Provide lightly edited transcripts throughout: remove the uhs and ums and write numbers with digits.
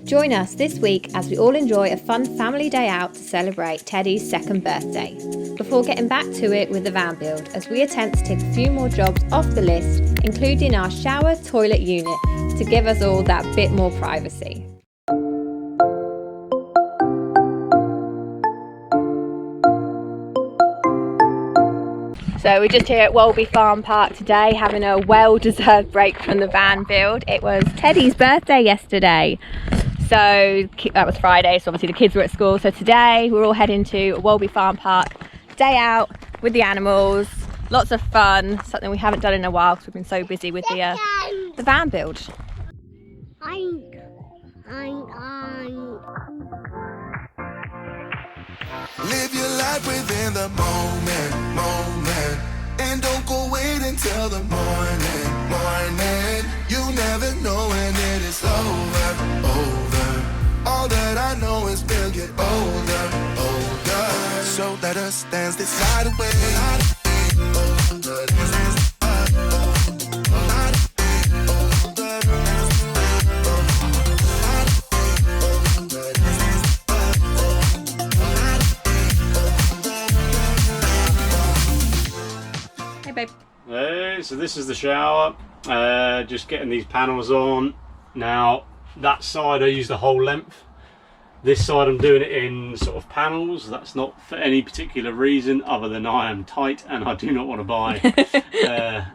Join us this week as we all enjoy a fun family day out to celebrate Teddy's second birthday, before getting back to it with the van build as we attempt to take a few more jobs off the list, including our shower toilet unit, to give us all that bit more privacy. So we're just here at Welby Farm Park today, having a well-deserved break from the van build. It was Teddy's birthday yesterday, so that was Friday, so obviously the kids were at school. So today we're all heading to Welby Farm Park, day out with the animals, lots of fun, something we haven't done in a while because we've been so busy with the van build. Live your life within the moment, and don't go wait until the morning. You never know when it is over. All that I know is we'll get older. So let us dance this night away. Hey, so this is the shower, just getting these panels on. Now that side I use the whole length, this side I'm doing it in sort of panels. That's not for any particular reason other than I am tight and I do not want to buy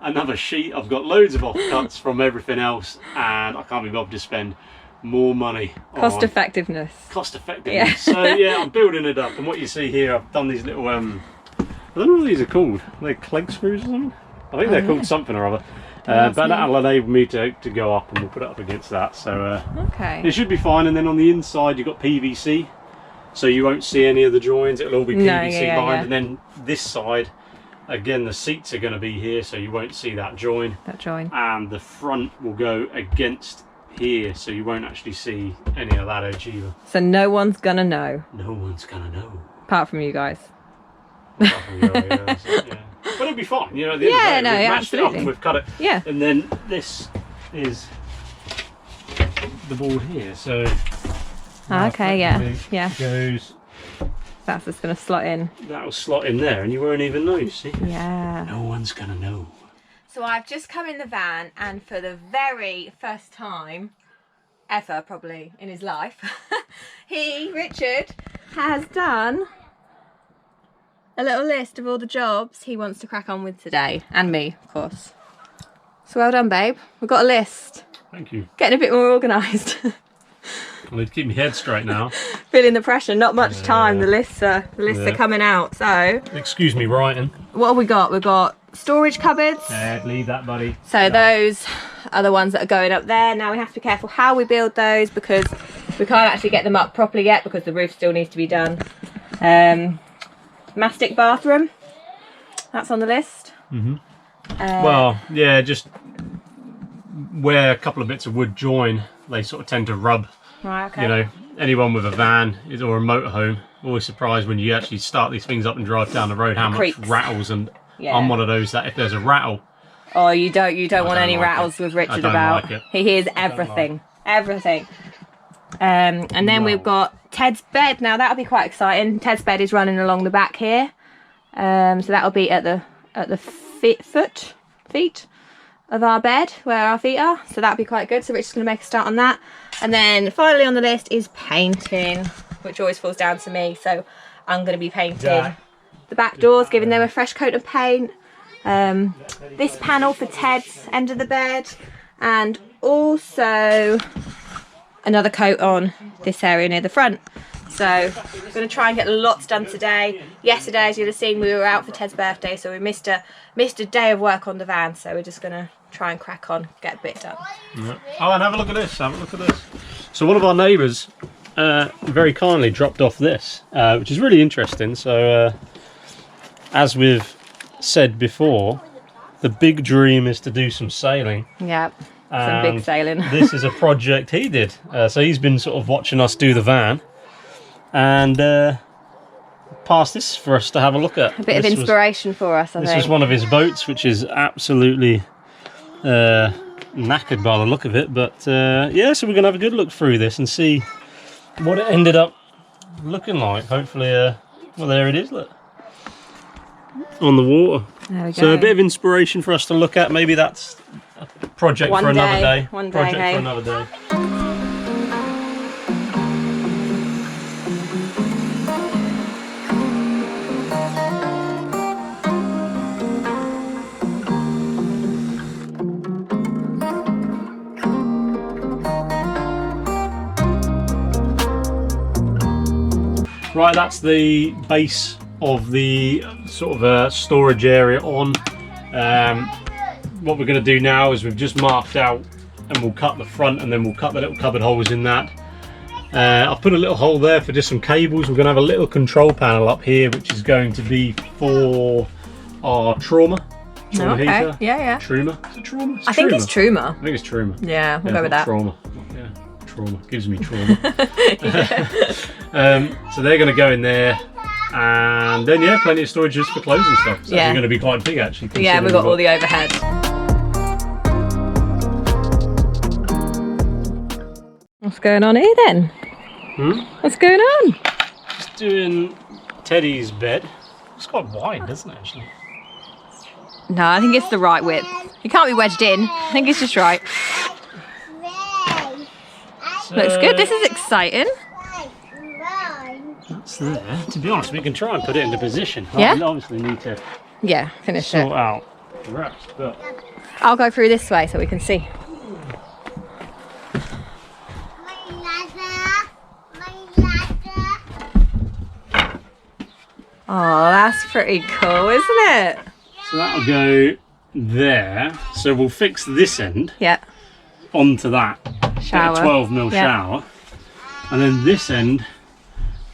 another sheet. I've got loads of offcuts from everything else and I can't be bothered to spend more money on Cost effectiveness. Yeah. So yeah, I'm building it up, and what you see here, I've done these little I don't know what these are called. Are they cleg screws or something? I think they're called something or other. But that'll enable me to go up, and we'll put it up against that. So okay, it should be fine. And then on the inside you've got PVC, so you won't see any of the joins. It'll all be PVC lined. And then this side, again, the seats are going to be here, so you won't see that join. And the front will go against here, so you won't actually see any of that edge either. So no one's gonna know. No one's gonna know. Apart from you guys. Yeah. But it'll be fine, you know. At the end of the day, we've matched it up and we've cut it. Yeah. And then this is the board here. So. Okay. Yeah. Goes. That's just gonna slot in. That'll slot in there, and you won't even know. You see. Yeah. No one's gonna know. So I've just come in the van, and for the very first time ever, probably in his life, Richard, has done a little list of all the jobs he wants to crack on with today, and me, of course. So well done, babe. We've got a list. Thank you. Getting a bit more organised. I need to keep my head straight now. Feeling the pressure. Not much time. The lists are coming out. So. Excuse me, writing. What have we got? We've got storage cupboards. Leave that, buddy. So those are the ones that are going up there. Now we have to be careful how we build those because we can't actually get them up properly yet because the roof still needs to be done. Mastic bathroom, that's on the list. Well, yeah, just where a couple of bits of wood join, they sort of tend to rub. Right, okay. You know, anyone with a van or a motorhome, always surprised when you actually start these things up and drive down the road how much rattles. And I'm one of those that if there's a rattle. Oh, you don't want any rattles with Richard about. He hears everything. Everything. And then we've got Ted's bed. Now that'll be quite exciting. Ted's bed is running along the back here, so that'll be at the feet of our bed where our feet are. So that'll be quite good. So Richard's going to make a start on that. And then finally on the list is painting, which always falls down to me. So I'm going to be painting the back doors, giving them a fresh coat of paint. This panel for Ted's end of the bed, and also another coat on this area near the front. So we're going to try and get lots done today. Yesterday, as you'll have seen, we were out for Ted's birthday, so we missed a day of work on the van. So we're just going to try and crack on, get a bit done. Yeah. Oh, and have a look at this. Have a look at this. So one of our neighbours very kindly dropped off this, which is really interesting. So as we've said before, the big dream is to do some sailing. Yep. Some big sailing. This is a project he did. So he's been sort of watching us do the van and passed this for us to have a look at. A bit of inspiration for us, I think. This was one of his boats, which is absolutely knackered by the look of it, but yeah, so we're gonna have a good look through this and see what it ended up looking like. Hopefully, well, there it is, look, on the water. There we go. So a bit of inspiration for us to look at. Maybe that's a project for another day. One day, project hey. for another day. Right, that's the base of the sort of storage area on. What we're going to do now is we've just marked out, and we'll cut the front, and then we'll cut the little cupboard holes in that. I've put a little hole there for just some cables. We're going to have a little control panel up here, which is going to be for our trauma Okay. heater. Yeah. Truma? Is it trauma? I think it's Truma. I think it's Truma. Yeah, we'll go with that. Trauma. Yeah, trauma. Gives me trauma. So they're going to go in there, and then yeah, plenty of storage just for clothes and stuff. It's actually going to be quite big, actually. Yeah, we've got all the overhead. What's going on here then? What's going on? Just doing Teddy's bed. It's quite wide, doesn't it, actually? No, I think it's the right width. It can't be wedged in. I think it's just right. Looks good. This is exciting. That's there. To be honest, we can try and put it into position. Yeah? We obviously need to Yeah, finish sort it. out the rest, but I'll go through this way so we can see. Oh, that's pretty cool, isn't it? so that'll go there. So we'll fix this end Yeah. onto that Shower. 12mm Yeah. shower, and then this end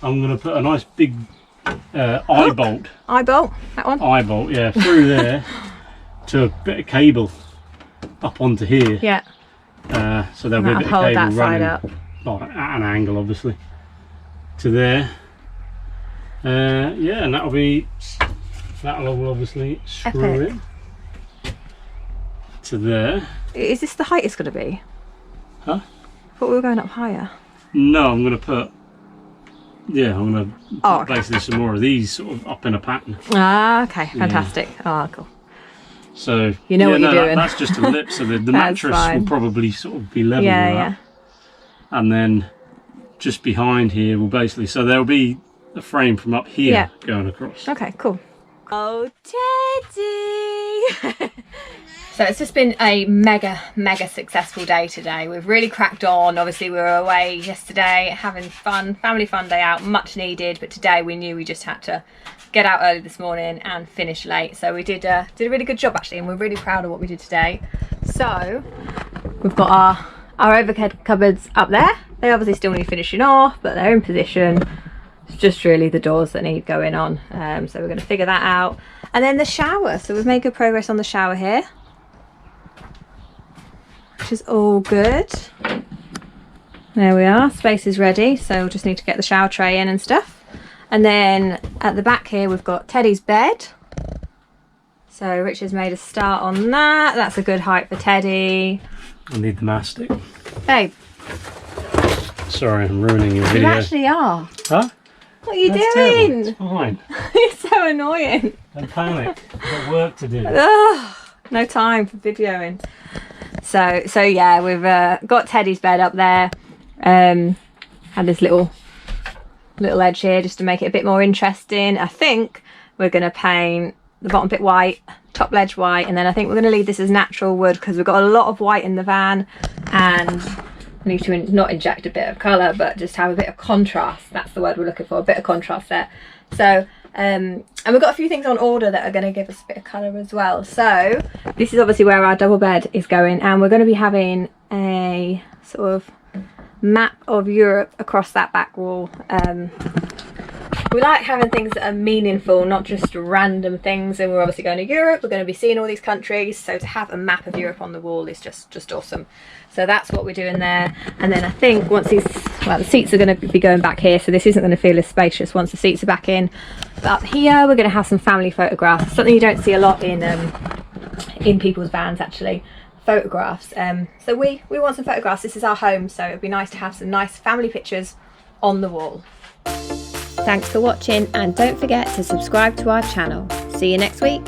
I'm going to put a nice big eye bolt, Eyeball, that one. yeah, through there to a bit of cable up onto here. Yeah. So there'll be a That'll bit of hold cable that side running up. well, at an angle, obviously, to there. Yeah, and that'll all obviously screw Epic. in to there. Is this the height it's going to be? Huh? I thought we were going up higher. No, I'm going to put. Yeah, I'm going to Oh, put basically some more of these sort of up in a pattern. Ah, okay, fantastic. Oh, cool. So You know what you're doing. That's just a lip. So the That's mattress fine. will probably sort of be level Yeah, with that. And then just behind here will basically, so there'll be a frame from up here going across. Okay, cool. Oh, Teddy! So it's just been a mega successful day today. We've really cracked on. Obviously we were away yesterday having fun, family fun day out, much needed, but today we knew we just had to get out early this morning and finish late. So we did a really good job actually, and we're really proud of what we did today. So we've got our overhead cupboards up there. They obviously still need finishing off, but they're in position. It's just really the doors that need going on. So we're going to figure that out. And then the shower. So we've made good progress on the shower here, which is all good. There we are, space is ready, so we'll just need to get the shower tray in and stuff. And then at the back here we've got Teddy's bed. So Richard's made a start on that. That's a good height for Teddy. I need the mastic. Babe, Sorry, I'm ruining your video. you actually are. Huh? What are you That's doing? terrible. It's fine. It's so annoying. Don't panic. I've got work to do. Ugh, no time for videoing. So yeah, we've got Teddy's bed up there. Had this little edge here just to make it a bit more interesting. I think we're going to paint the bottom bit white, top ledge white, and then I think we're going to leave this as natural wood because we've got a lot of white in the van, and we need to not inject a bit of colour but just have a bit of contrast. That's the word we're looking for, a bit of contrast there. So and we've got a few things on order that are going to give us a bit of colour as well. So this is obviously where our double bed is going, and we're going to be having a sort of map of Europe across that back wall. We like having things that are meaningful, not just random things, and we're obviously going to Europe, we're going to be seeing all these countries, so to have a map of Europe on the wall is just awesome. So that's what we're doing there. And then I think once the seats are going to be going back here, so this isn't going to feel as spacious once the seats are back in. But up here we're going to have some family photographs, something you don't see a lot in people's vans actually. photographs. So we want some photographs. This is our home, so it'd be nice to have some nice family pictures on the wall. Thanks for watching, and don't forget to subscribe to our channel. See you next week.